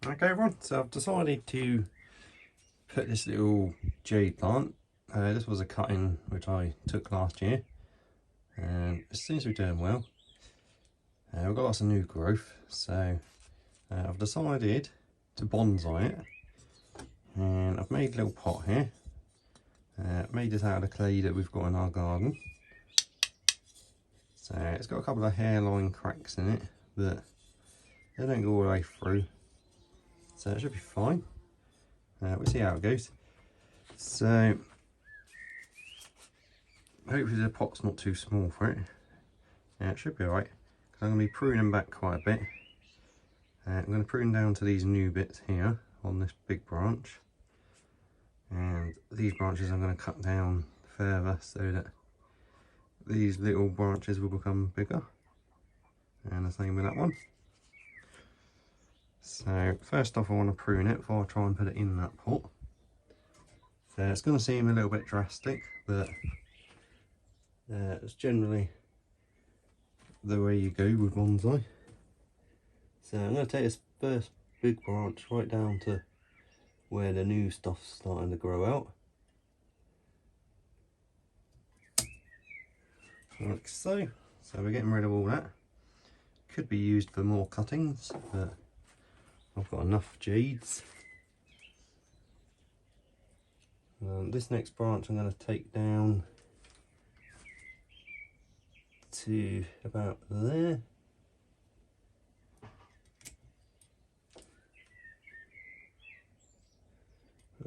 Okay everyone, so I've decided to put this little jade plant. This was a cutting which I took last year and it seems to be doing well. We've got lots of new growth, so I've decided to bonsai it, and I've made a little pot here. Made this out of the clay that we've got in our garden. So it's got a couple of hairline cracks in it, but they don't go all the way through, so it should be fine. We'll see how it goes. So hopefully the pot's not too small for it. It should be alright, because I'm going to be pruning back quite a bit. I'm going to prune down to these new bits here on this big branch, and these branches I'm going to cut down further so that these little branches will become bigger, and the same with that one. So first off I want to prune it before I try and put it in that pot. So it's going to seem a little bit drastic, but it's generally the way you go with bonsai. So I'm going to take this first big branch right down to where the new stuff's starting to grow out, like so. So we're getting rid of all that. Could be used for more cuttings, but I've got enough jades. This next branch I'm going to take down to about there.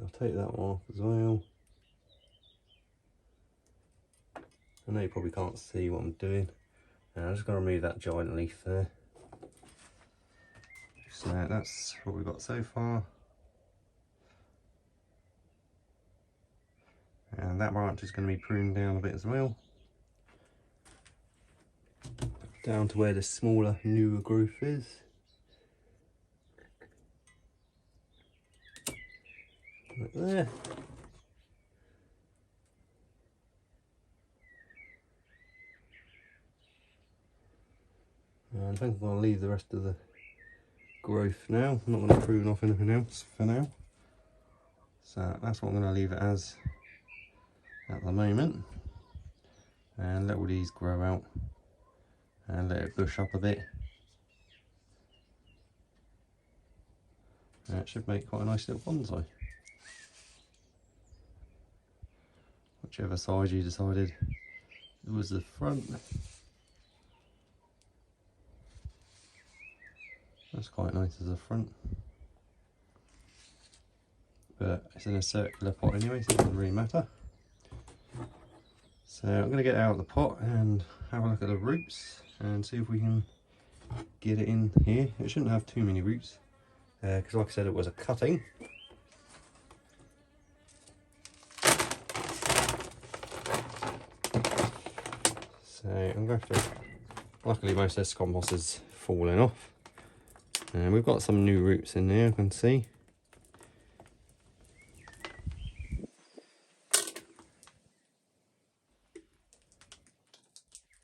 I'll take that one off as well. I know you probably can't see what I'm doing. I'm just going to remove that giant leaf there. So that's what we've got so far. And that branch is going to be pruned down a bit as well. Down to where the smaller, newer growth is. Like there. And I think I'm going to leave the rest of the growth now. I'm not going to prune off anything else for now. So that's what I'm going to leave it as at the moment. And let all these grow out and let it bush up a bit. And it should make quite a nice little bonsai. Whichever side you decided it was the front. That's quite nice as a front. But it's in a circular pot anyway, so it doesn't really matter. So I'm going to get it out of the pot and have a look at the roots and see if we can get it in here. It shouldn't have too many roots, because like I said, it was a cutting. So I'm going to have to, luckily most of this compost is falling off. And we've got some new roots in there, I can see.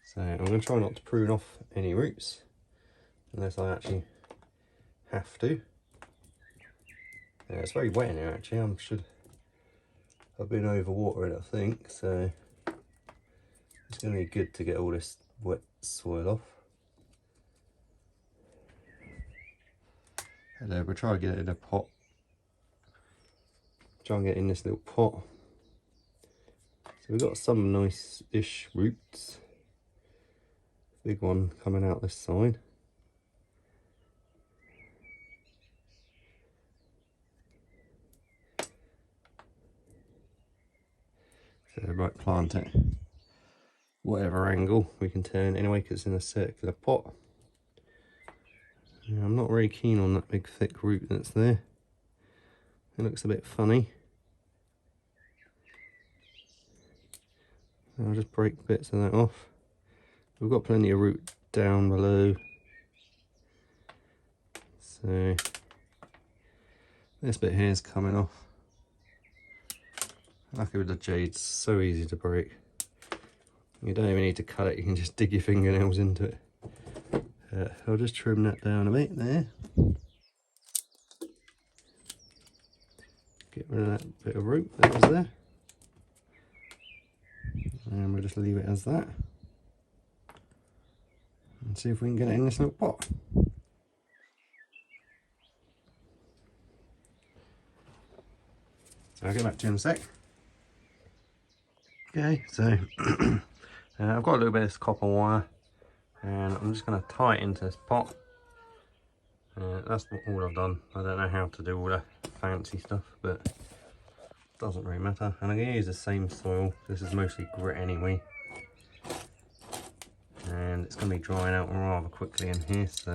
So I'm going to try not to prune off any roots, unless I actually have to. Yeah, it's very wet in here actually. I've been overwatering, I think, so it's going to be good to get all this wet soil off. Hello, we'll try to get it in a pot. Try and get in this little pot. So we've got some nice-ish roots. Big one coming out this side. So I might plant it whatever angle we can turn anyway, because it's in a circular pot. Yeah, I'm not very keen on that big thick root that's there. It looks a bit funny. I'll just break bits of that off. We've got plenty of root down below. So this bit here is coming off. Lucky with the jade, it's so easy to break. You don't even need to cut it, you can just dig your fingernails into it. I'll just trim that down a bit there. get rid of that bit of root that was there, and we'll just leave it as that and see if we can get it in this little pot. So I'll get back to you in a sec. Okay, so I've got a little bit of this copper wire and I'm just going to tie it into this pot. That's all I've done. I don't know how to do all the fancy stuff, but it doesn't really matter. And I'm going to use the same soil. This is mostly grit anyway. And it's going to be drying out rather quickly in here, so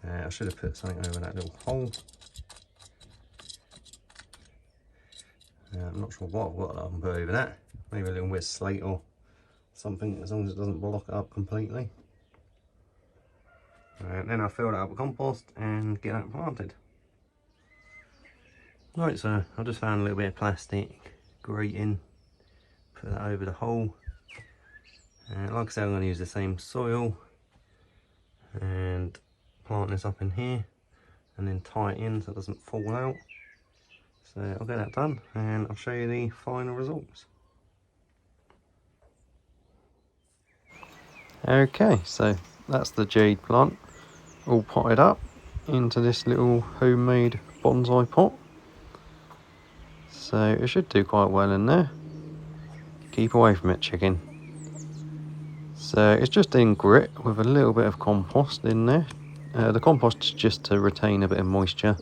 I should have put something over that little hole. I'm not sure what I've got that I can put over that. Maybe a little bit of slate or something, as long as it doesn't block it up completely. And then I'll fill that up with compost and get that planted. Right, so I just found a little bit of plastic grating, put that over the hole. Like I said, I'm going to use the same soil and plant this up in here and then tie it in so it doesn't fall out. So I'll get that done and I'll show you the final results. Okay, so that's the jade plant all potted up into this little homemade bonsai pot. So it should do quite well in there. Keep away from it, chicken. So it's just in grit with a little bit of compost in there. The compost is just to retain a bit of moisture,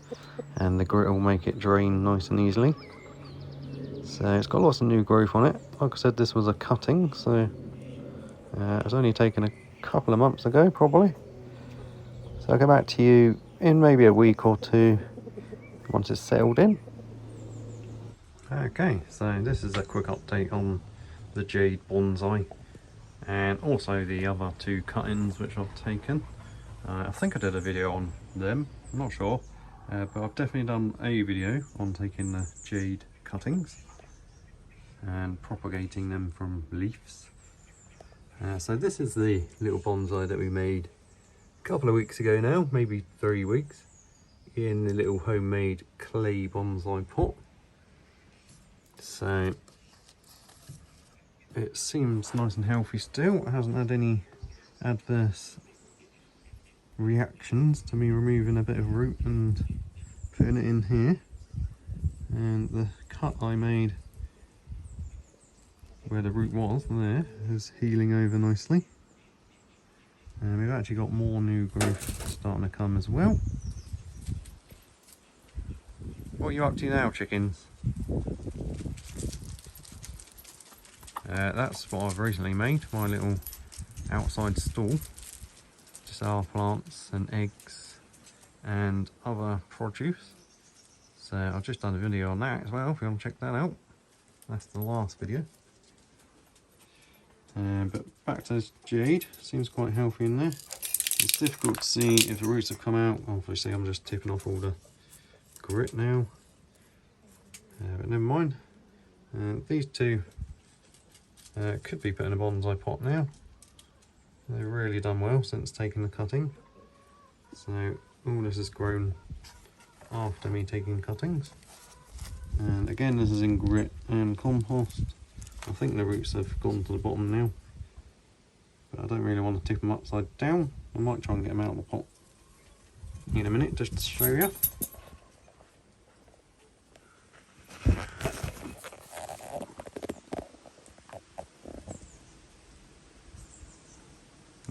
and the grit will make it drain nice and easily. So it's got lots of new growth on it. Like I said, this was a cutting, so it was only taken a couple of months ago probably. So I'll get back to you in maybe a week or two once it's settled in. Okay, so this is a quick update on the Jade Bonsai and also the other two cuttings which I've taken. I think I did a video on them, I'm not sure, but I've definitely done a video on taking the jade cuttings and propagating them from leaves. So this is the little bonsai that we made a couple of weeks ago now, maybe 3 weeks, in the little homemade clay bonsai pot. So it seems nice and healthy still. It hasn't had any adverse reactions to me removing a bit of root and putting it in here. And the cut I made where the root was there is healing over nicely. And we've actually got more new growth starting to come as well. What are you up to now, chickens? That's what I've recently made, my little outside stall. Just our plants and eggs and other produce. So I've just done a video on that as well, if you want to check that out. That's the last video. But back to this jade, seems quite healthy in there. It's difficult to see if the roots have come out. Obviously I'm just tipping off all the grit now. But never mind. These two could be put in a bonsai pot now. They've really done well since taking the cutting. So all this has grown after me taking cuttings. And again, this is in grit and compost. I think the roots have gone to the bottom now, but I don't really want to tip them upside down. I might try and get them out of the pot in a minute just to show you.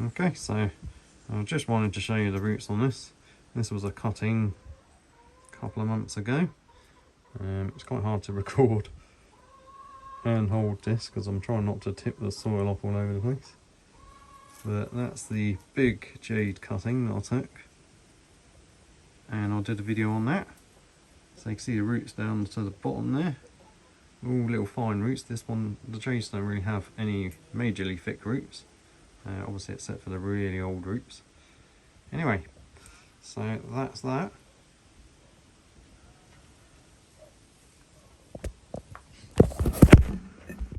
Okay, so I just wanted to show you the roots on this. This was a cutting a couple of months ago. It's quite hard to record and hold this because I'm trying not to tip the soil off all over the place. But that's the big jade cutting that I took, and I did a video on that. So you can see the roots down to the bottom there, all little fine roots. This one, the jades don't really have any majorly thick roots, obviously except for the really old roots. Anyway, so that's that.